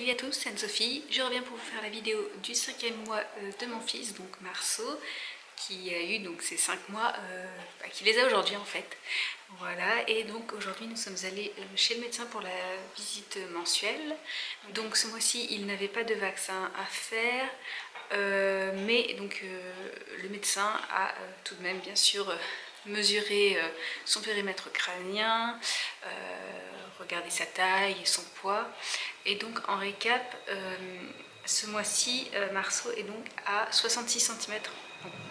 Salut à tous, c'est Anne-Sophie. Je reviens pour vous faire la vidéo du 5e mois de mon fils, donc Marceau, qui a eu donc ses 5 mois, qui les a aujourd'hui en fait. Voilà, et donc aujourd'hui nous sommes allés chez le médecin pour la visite mensuelle. Donc ce mois-ci il n'avait pas de vaccin à faire, mais donc le médecin a tout de même bien sûr mesuré son périmètre crânien, regarder sa taille et son poids. Et donc en récap, ce mois-ci, Marceau est donc à 66 cm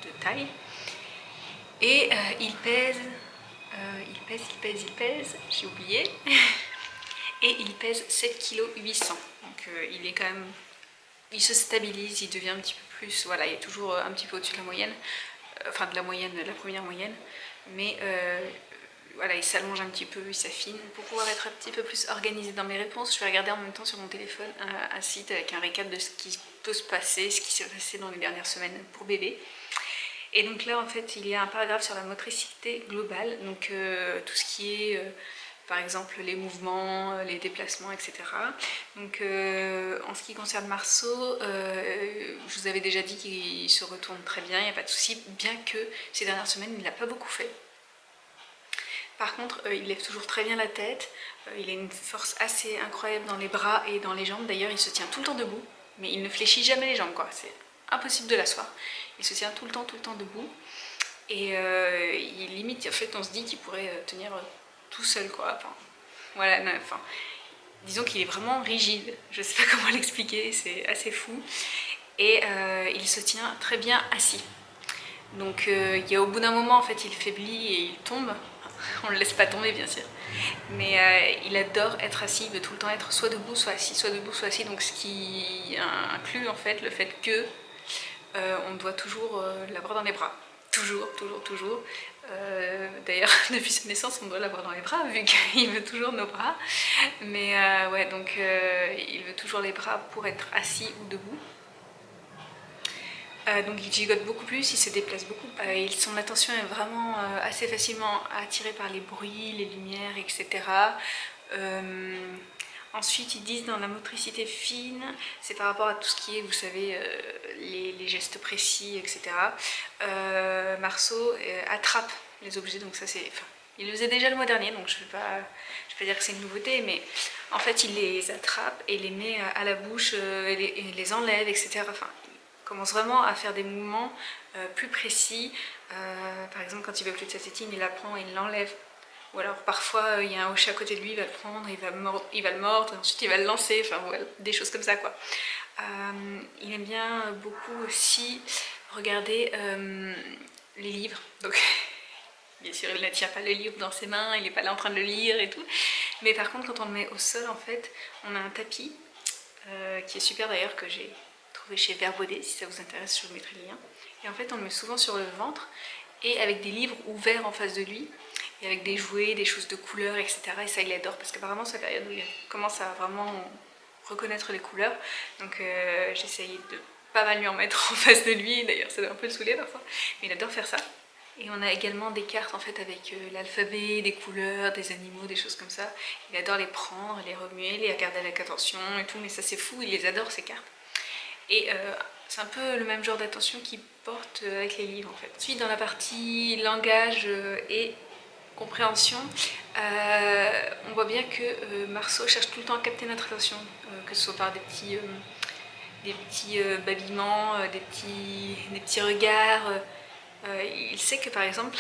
de taille. Et il pèse, j'ai oublié, et il pèse 7,8 kg. Donc il est quand même, il se stabilise, il devient un petit peu plus, voilà, il est toujours un petit peu au-dessus de la moyenne, enfin de la moyenne, la première moyenne, mais voilà, il s'allonge un petit peu, il s'affine. Pour pouvoir être un petit peu plus organisée dans mes réponses, je vais regarder en même temps sur mon téléphone un site avec un récap de ce qui peut se passer, ce qui s'est passé dans les dernières semaines pour bébé. Et donc là, en fait, il y a un paragraphe sur la motricité globale, donc tout ce qui est, par exemple, les mouvements, les déplacements, etc. Donc en ce qui concerne Marceau, je vous avais déjà dit qu'il se retourne très bien, il n'y a pas de souci, bien que ces dernières semaines, il n'a pas beaucoup fait. Par contre, il lève toujours très bien la tête, il a une force assez incroyable dans les bras et dans les jambes. D'ailleurs, il se tient tout le temps debout, mais il ne fléchit jamais les jambes, quoi. C'est impossible de l'asseoir. Il se tient tout le temps debout. Et il limite, en fait, on se dit qu'il pourrait tenir tout seul, quoi. Enfin, voilà, non, enfin, disons qu'il est vraiment rigide. Je sais pas comment l'expliquer, c'est assez fou. Et il se tient très bien assis. Donc il y a au bout d'un moment, en fait, il faiblit et il tombe. On ne le laisse pas tomber bien sûr, mais il adore être assis, il veut tout le temps être soit debout, soit assis, soit debout, soit assis, donc ce qui inclut en fait le fait que on doit toujours l'avoir dans les bras, toujours. D'ailleurs depuis sa naissance on doit l'avoir dans les bras vu qu'il veut toujours nos bras, mais ouais, donc il veut toujours les bras pour être assis ou debout. Donc il gigote beaucoup plus, il se déplace beaucoup. Son attention est vraiment assez facilement attirée par les bruits, les lumières, etc. Ensuite, ils disent dans la motricité fine, c'est par rapport à tout ce qui est, vous savez, les gestes précis, etc. Marceau attrape les objets, donc ça c'est... Enfin, il le faisait déjà le mois dernier, donc je ne vais pas dire que c'est une nouveauté, mais en fait il les attrape et les met à la bouche, et les enlève, etc. Enfin, commence vraiment à faire des mouvements plus précis. Par exemple, quand il veut plus de sa tétine, il la prend et il l'enlève. Ou alors parfois il y a un hocher à côté de lui, il va le prendre, il va le mordre, ensuite il va le lancer, enfin voilà, des choses comme ça quoi. Il aime bien beaucoup aussi regarder les livres. Donc bien sûr il ne tient pas le livre dans ses mains, il n'est pas là en train de le lire et tout. Mais par contre quand on le met au sol, en fait, on a un tapis qui est super d'ailleurs, que j'ai chez Verbaudet, si ça vous intéresse je vous mettrai le lien. Et en fait on le met souvent sur le ventre et avec des livres ouverts en face de lui et avec des jouets, des choses de couleurs, etc. Et ça il adore parce qu'apparemment c'est la période où il commence à vraiment reconnaître les couleurs, donc j'essaye de pas mal lui en mettre en face de lui, d'ailleurs ça doit un peu le saouler parfois, mais il adore faire ça. Et on a également des cartes en fait avec l'alphabet, des couleurs, des animaux, des choses comme ça. Il adore les prendre, les remuer, les regarder avec attention et tout, mais ça c'est fou, il les adore ces cartes. Et c'est un peu le même genre d'attention qu'il porte avec les livres en fait. Ensuite dans la partie langage et compréhension, on voit bien que Marceau cherche tout le temps à capter notre attention, que ce soit par des petits babillements, des petits regards. Il sait que par exemple,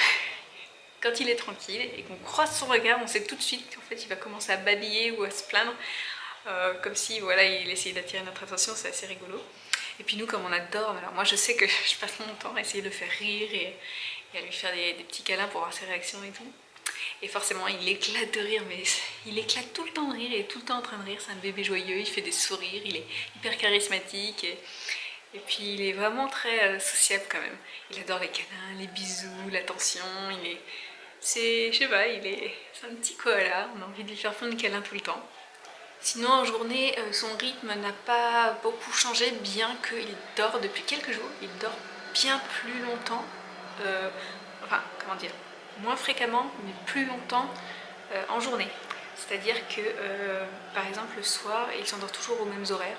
quand il est tranquille et qu'on croise son regard, on sait tout de suite qu'en fait il va commencer à babiller ou à se plaindre. Comme si voilà, il essayait d'attirer notre attention, c'est assez rigolo. Et puis nous, comme on adore, alors moi je sais que je passe mon temps à essayer de le faire rire et à lui faire des petits câlins pour voir ses réactions et tout. Et forcément il éclate de rire, mais il éclate tout le temps de rire, il est tout le temps en train de rire, c'est un bébé joyeux, il fait des sourires, il est hyper charismatique et puis il est vraiment très sociable quand même. Il adore les câlins, les bisous, l'attention, je sais pas, c'est un petit koala, on a envie de lui faire plein de câlins tout le temps. Sinon en journée, son rythme n'a pas beaucoup changé, bien qu'il dort depuis quelques jours. Il dort bien plus longtemps, enfin comment dire, moins fréquemment mais plus longtemps en journée. C'est-à-dire que par exemple le soir il s'endort toujours aux mêmes horaires,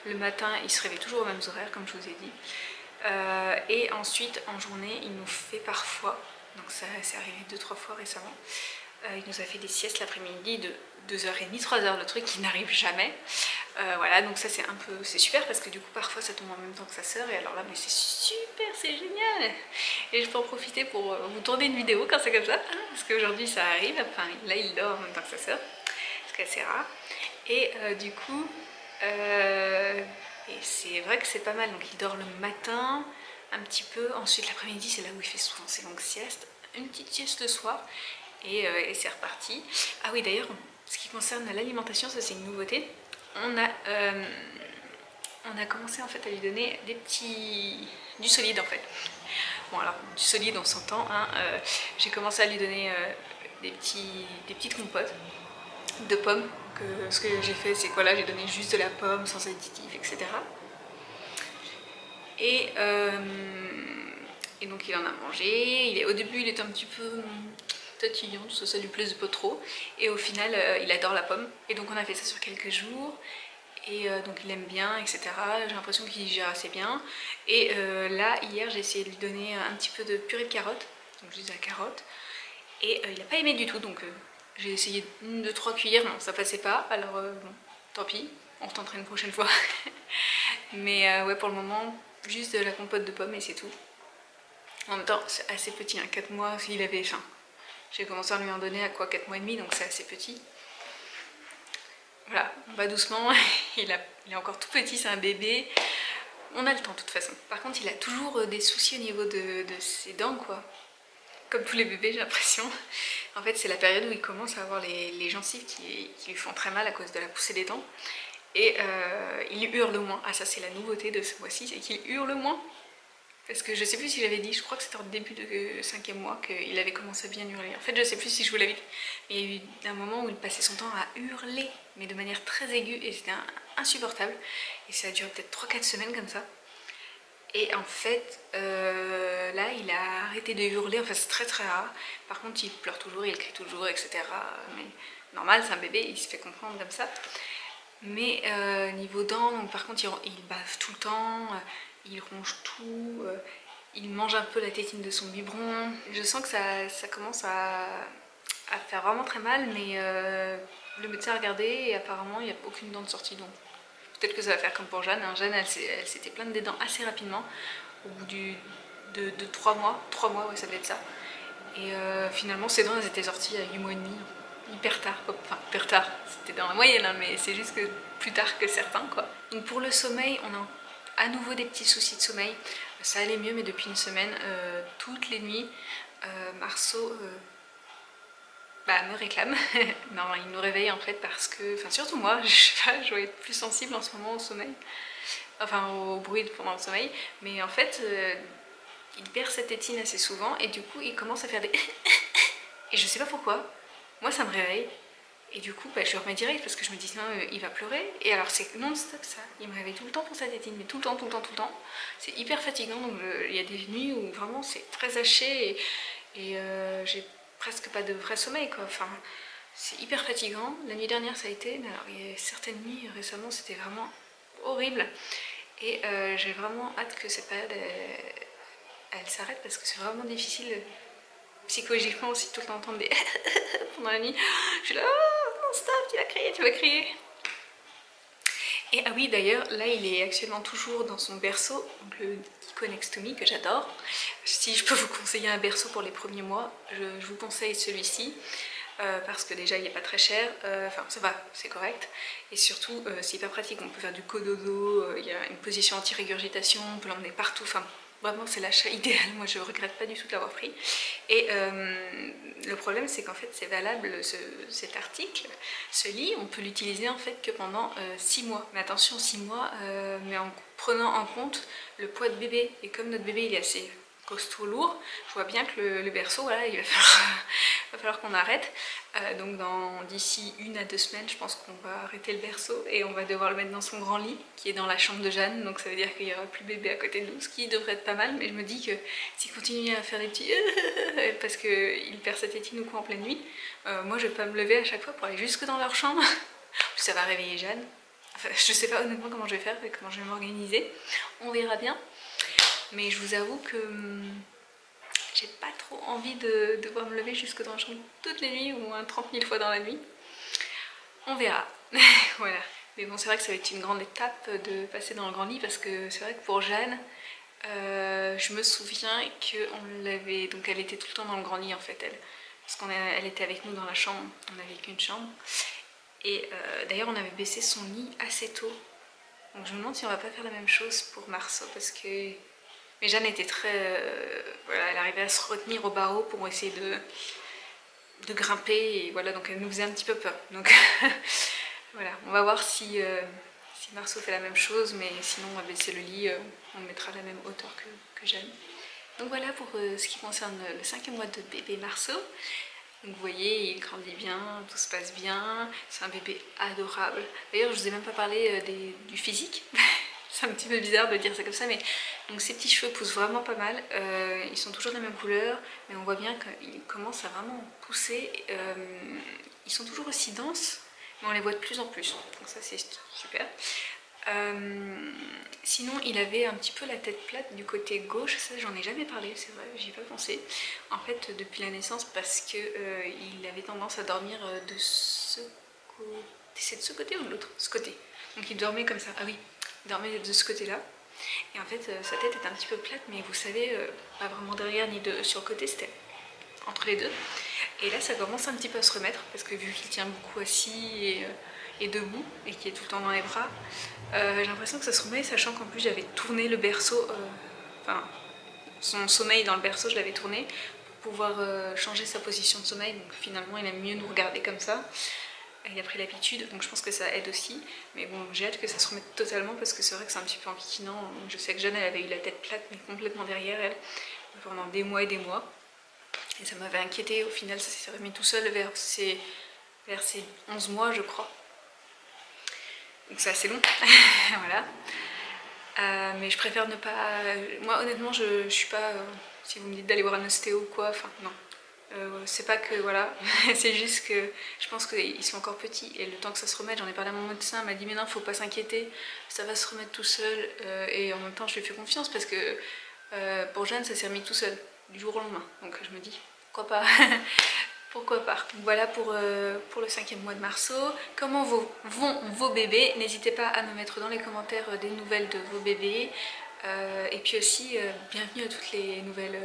le matin il se réveille toujours aux mêmes horaires comme je vous ai dit, et ensuite en journée il nous fait parfois, donc ça c'est arrivé 2-3 fois récemment, il nous a fait des siestes l'après-midi de 2h30, 3h, le truc qui n'arrive jamais. Voilà, donc ça c'est super parce que du coup parfois ça tombe en même temps que sa sœur et alors là mais c'est super, c'est génial. Et je peux en profiter pour vous tourner une vidéo quand c'est comme ça, parce qu'aujourd'hui ça arrive, enfin là il dort en même temps que sa sœur, ce qui est assez rare. Et du coup, et c'est vrai que c'est pas mal, donc il dort le matin un petit peu, ensuite l'après-midi c'est là où il fait souvent ses longues siestes, une petite sieste le soir et c'est reparti. Ah oui d'ailleurs, ce qui concerne l'alimentation, ça c'est une nouveauté. On a commencé en fait à lui donner du solide en fait. Bon alors du solide on s'entend, hein, j'ai commencé à lui donner des petites compotes de pommes. Ce que j'ai fait c'est quoi là, j'ai donné juste de la pomme sans additifs etc. Et donc il en a mangé, au début il était un petit peu tatillon, ça lui plaisait pas trop, et au final il adore la pomme, et donc on a fait ça sur quelques jours, et donc il aime bien, etc. J'ai l'impression qu'il gère assez bien, et là hier j'ai essayé de lui donner un petit peu de purée de carottes, donc juste de la carotte, et il n'a pas aimé du tout, donc j'ai essayé 1-2-3 cuillères, non ça passait pas, alors bon, tant pis, on retentera une prochaine fois. Mais ouais pour le moment, juste de la compote de pommes et c'est tout. En même temps c'est assez petit, hein, 4 mois, il avait faim. J'ai commencé à lui en donner à quoi 4 mois et demi, donc c'est assez petit. Voilà, on va doucement, il est encore tout petit, c'est un bébé. On a le temps de toute façon. Par contre, il a toujours des soucis au niveau de ses dents, quoi. Comme tous les bébés, j'ai l'impression. En fait, c'est la période où il commence à avoir les gencives qui lui font très mal à cause de la poussée des dents. Et il hurle moins. Ah, ça, c'est la nouveauté de ce mois-ci, c'est qu'il hurle moins. Parce que je sais plus si j'avais dit, je crois que c'était au début de 5e mois qu'il avait commencé à bien hurler. En fait, je sais plus si je vous l'avais dit. Mais il y a eu un moment où il passait son temps à hurler, mais de manière très aiguë, et c'était insupportable. Et ça a duré peut-être 3-4 semaines comme ça. Et en fait, là, il a arrêté de hurler, enfin c'est très très rare. Par contre, il pleure toujours, il crie toujours, etc. Mais normal, c'est un bébé, il se fait comprendre comme ça. Mais niveau dents, donc, par contre, il bave tout le temps, il ronge tout, il mange un peu la tétine de son biberon. Je sens que ça commence à faire vraiment très mal, mais le médecin a regardé et apparemment il n'y a aucune dent de sortie, donc peut-être que ça va faire comme pour Jeanne. Jeanne, elle s'était plainte des dents assez rapidement, au bout de 3 mois. 3 mois, ouais, ça devait être ça. Et finalement, ses dents, elles étaient sorties à 8 mois et demi. Hyper tard, enfin hyper tard, c'était dans la moyenne, hein, mais c'est juste que plus tard que certains, quoi. Donc pour le sommeil, on a à nouveau des petits soucis de sommeil. Ça allait mieux, mais depuis une semaine, toutes les nuits, Marceau me réclame. Non, il nous réveille en fait parce que, enfin surtout moi, je sais pas, je dois être plus sensible en ce moment au sommeil, enfin au bruit pendant le sommeil, mais en fait il perd sa tétine assez souvent et du coup il commence à faire des et je sais pas pourquoi, moi ça me réveille et du coup je le remets direct parce que je me dis sinon il va pleurer, et alors c'est non-stop ça, il me réveille tout le temps pour sa tétine, mais tout le temps, tout le temps, tout le temps, c'est hyper fatigant, donc il y a des nuits où vraiment c'est très haché et j'ai presque pas de vrai sommeil, quoi. Enfin, c'est hyper fatigant. La nuit dernière ça a été, mais alors il y a certaines nuits récemment c'était vraiment horrible. Et j'ai vraiment hâte que cette période elle s'arrête parce que c'est vraiment difficile psychologiquement aussi tout le temps entendre des pendant la nuit. Je suis là, oh, non stop, tu vas crier, tu vas crier. Et ah oui d'ailleurs, là il est actuellement toujours dans son berceau, donc le Kiko Next to Me que j'adore. Si je peux vous conseiller un berceau pour les premiers mois, je vous conseille celui-ci. Parce que déjà il n'est pas très cher, enfin ça va, c'est correct, et surtout c'est hyper pratique, on peut faire du cododo, il y a une position anti-régurgitation, on peut l'emmener partout, enfin vraiment c'est l'achat idéal, moi je regrette pas du tout de l'avoir pris. Et le problème c'est qu'en fait c'est valable, cet article, ce lit, on peut l'utiliser en fait que pendant 6 mois, mais attention 6 mois, mais en prenant en compte le poids de bébé, et comme notre bébé il est assez costaud, lourd, je vois bien que le berceau, voilà, il va falloir qu'on arrête. Donc d'ici 1 à 2 semaines, je pense qu'on va arrêter le berceau et on va devoir le mettre dans son grand lit qui est dans la chambre de Jeanne. Donc ça veut dire qu'il n'y aura plus bébé à côté de nous, ce qui devrait être pas mal. Mais je me dis que s'il continue à faire des petits parce qu'il perd sa tétine ou quoi en pleine nuit, moi je vais pas me lever à chaque fois pour aller jusque dans leur chambre. Ça va réveiller Jeanne. Enfin, je sais pas honnêtement comment je vais faire, comment je vais m'organiser. On verra bien. Mais je vous avoue que j'ai pas trop envie de devoir me lever jusque dans la chambre toutes les nuits ou moins 30 000 fois dans la nuit. On verra. Voilà. Mais bon, c'est vrai que ça va être une grande étape de passer dans le grand lit parce que c'est vrai que pour Jeanne, je me souviens qu'on l'avait... Donc elle était tout le temps dans le grand lit en fait, elle. Parce qu'elle était avec nous dans la chambre, on n'avait qu'une chambre. Et d'ailleurs on avait baissé son lit assez tôt. Donc je me demande si on va pas faire la même chose pour Marceau parce que... Mais Jeanne était très... voilà, elle arrivait à se retenir au barreau pour essayer de grimper et voilà, donc elle nous faisait un petit peu peur. Donc voilà, on va voir si Marceau fait la même chose, mais sinon on va baisser le lit, on mettra la même hauteur que Jeanne. Donc voilà pour ce qui concerne le 5e mois de bébé Marceau. Donc vous voyez, il grandit bien, tout se passe bien, c'est un bébé adorable. D'ailleurs, je vous ai même pas parlé du physique. C'est un petit peu bizarre de dire ça comme ça, mais donc ses petits cheveux poussent vraiment pas mal. Ils sont toujours de la même couleur, mais on voit bien qu'ils commencent à vraiment pousser. Ils sont toujours aussi denses, mais on les voit de plus en plus. Donc ça c'est super. Sinon il avait un petit peu la tête plate du côté gauche, ça j'en ai jamais parlé, c'est vrai, j'y ai pas pensé. En fait depuis la naissance parce que il avait tendance à dormir de ce côté. C'est de ce côté ou de l'autre? Ce côté. Donc il dormait comme ça, ah oui, il dormait de ce côté là. Et en fait sa tête était un petit peu plate, mais vous savez, pas vraiment derrière ni sur le côté, c'était entre les deux. Et là ça commence un petit peu à se remettre parce que vu qu'il tient beaucoup assis et debout et qui est tout le temps dans les bras, j'ai l'impression que ça se remet, sachant qu'en plus j'avais tourné le berceau, enfin son sommeil dans le berceau je l'avais tourné pour pouvoir changer sa position de sommeil, donc finalement il aime mieux nous regarder comme ça. Il a pris l'habitude, donc je pense que ça aide aussi. Mais bon, j'ai hâte que ça se remette totalement parce que c'est vrai que c'est un petit peu enquiquinant. Je sais que Jeanne, elle avait eu la tête plate, mais complètement derrière elle, pendant des mois et des mois. Et ça m'avait inquiété. Au final, ça s'est remis tout seul vers ses 11 mois, je crois. Donc c'est assez long. Voilà. Mais je préfère ne pas... Moi, honnêtement, je suis pas... si vous me dites d'aller voir un ostéo ou quoi, enfin, non. C'est pas que voilà, c'est juste que je pense qu'ils sont encore petits et le temps que ça se remette, j'en ai parlé à mon médecin, il m'a dit mais non, faut pas s'inquiéter, ça va se remettre tout seul. Et en même temps je lui fais confiance parce que pour Jeanne ça s'est remis tout seul du jour au lendemain, donc je me dis pourquoi pas. Pourquoi pas. Voilà pour le 5e mois de Marceau. Comment vont vos bébés? N'hésitez pas à me mettre dans les commentaires des nouvelles de vos bébés, et puis aussi bienvenue à toutes les nouvelles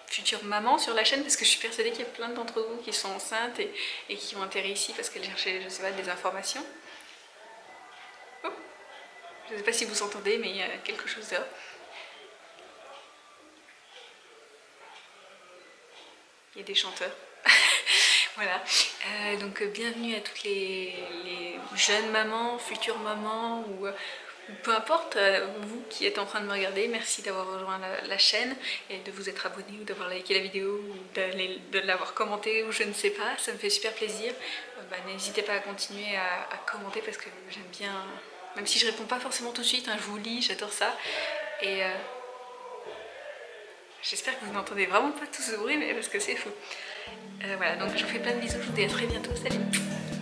futures mamans sur la chaîne, parce que je suis persuadée qu'il y a plein d'entre vous qui sont enceintes et qui ont atterri ici parce qu'elles cherchaient, je sais pas, des informations. Oh, je ne sais pas si vous entendez, mais il y a quelque chose dehors. Il y a des chanteurs. Voilà, donc bienvenue à toutes les jeunes mamans, futures mamans ou peu importe, vous qui êtes en train de me regarder, merci d'avoir rejoint la chaîne et de vous être abonné ou d'avoir liké la vidéo ou de l'avoir commenté ou je ne sais pas, ça me fait super plaisir. N'hésitez pas à continuer à commenter parce que j'aime bien, même si je réponds pas forcément tout de suite, hein, je vous lis, j'adore ça. Et j'espère que vous n'entendez vraiment pas tout ce bruit, mais parce que c'est fou. Voilà, donc je vous fais plein de bisous, je vous dis à très bientôt, salut!